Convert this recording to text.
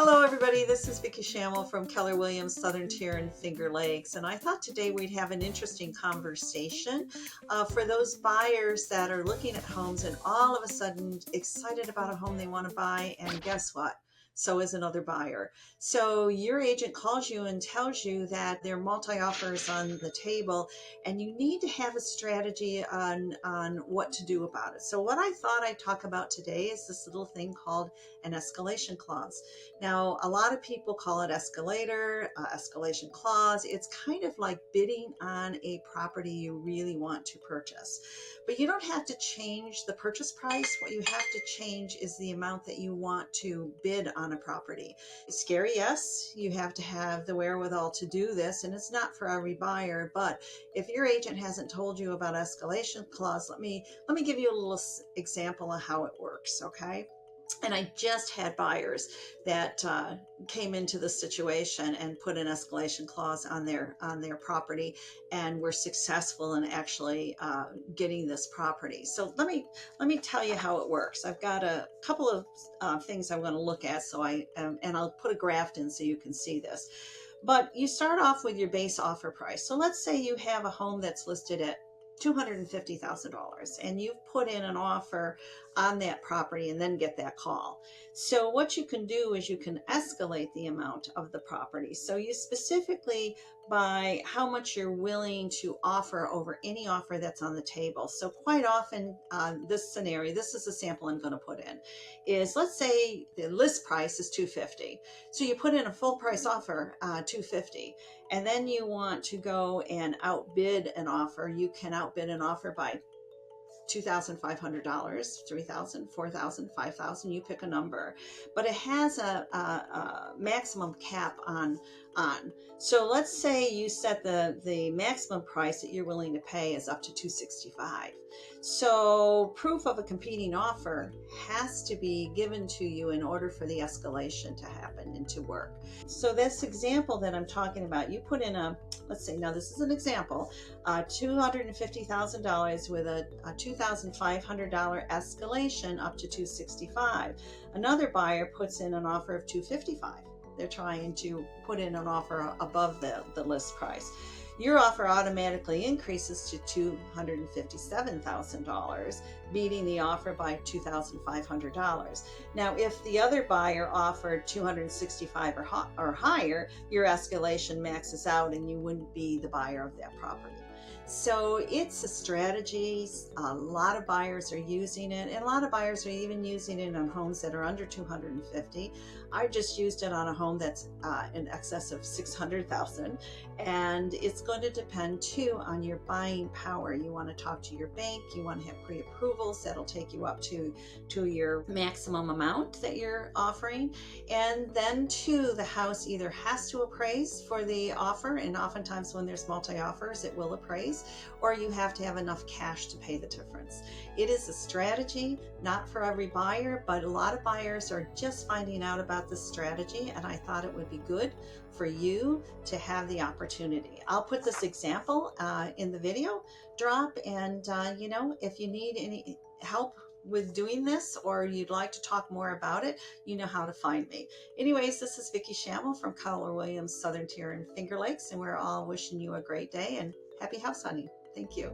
Hello everybody, this is Vicki Schamel from Keller Williams, Southern Tier and Finger Lakes, and I thought today we'd have an interesting conversation for those buyers that are looking at homes and all of a sudden excited about a home they want to buy, and guess what? So is another buyer. So your agent calls you and tells you that there are multi-offers on the table and you need to have a strategy on what to do about it. So what I thought I'd talk about today is this little thing called an escalation clause. Now, a lot of people call it escalator, escalation clause. It's kind of like bidding on a property you really want to purchase. But you don't have to change the purchase price. What you have to change is the amount that you want to bid on a property. It's scary, yes. You have to have the wherewithal to do this, and it's not for every buyer. But if your agent hasn't told you about escalation clause, let me give you a little example of how it works, okay? And I just had buyers that came into the situation and put an escalation clause on their property, and were successful in actually getting this property. So let me tell you how it works. I've got a couple of things I want to look at, so and I'll put a graph in so you can see this. But you start off with your base offer price. So let's say you have a home that's listed at $250,000 and you've put in an offer on that property and then get that call. So what you can do is you can escalate the amount of the property. So you specifically by how much you're willing to offer over any offer that's on the table. So quite often this scenario, this is a sample I'm going to put in, is let's say the list price is $250. So you put in a full price offer, $250, and then you want to go and outbid an offer. You can outbid an offer by $2,500, $3,000, $4,000, $5,000, you pick a number, but it has a maximum cap on. So let's say you set the maximum price that you're willing to pay is up to $265. So proof of a competing offer has to be given to you in order for the escalation to happen and to work. So this example that I'm talking about, you put in let's say, now this is an example, $250,000 with a $2,500 escalation up to $265. Another buyer puts in an offer of $255. They're trying to put in an offer above the list price. Your offer automatically increases to $257,000, beating the offer by $2,500. Now, if the other buyer offered $265 or higher, your escalation maxes out and you wouldn't be the buyer of that property. So it's a strategy. A lot of buyers are using it, and a lot of buyers are even using it on homes that are under $250. I just used it on a home that's in excess of $600,000, and it's going to depend too on your buying power. You want to talk to your bank. You want to have pre-approvals that'll take you up to your maximum amount that you're offering, and then too, the house either has to appraise for the offer, and oftentimes when there's multi-offers, it will appraise, or you have to have enough cash to pay the difference. It is a strategy, not for every buyer, but a lot of buyers are just finding out about this strategy, and I thought it would be good for you to have the opportunity. I'll put this example in the video drop, and if you need any help with doing this, or you'd like to talk more about it, you know how to find me. Anyways, this is Vicki Schamel from Keller Williams, Southern Tier and Finger Lakes, and we're all wishing you a great day and happy house hunting. Thank you.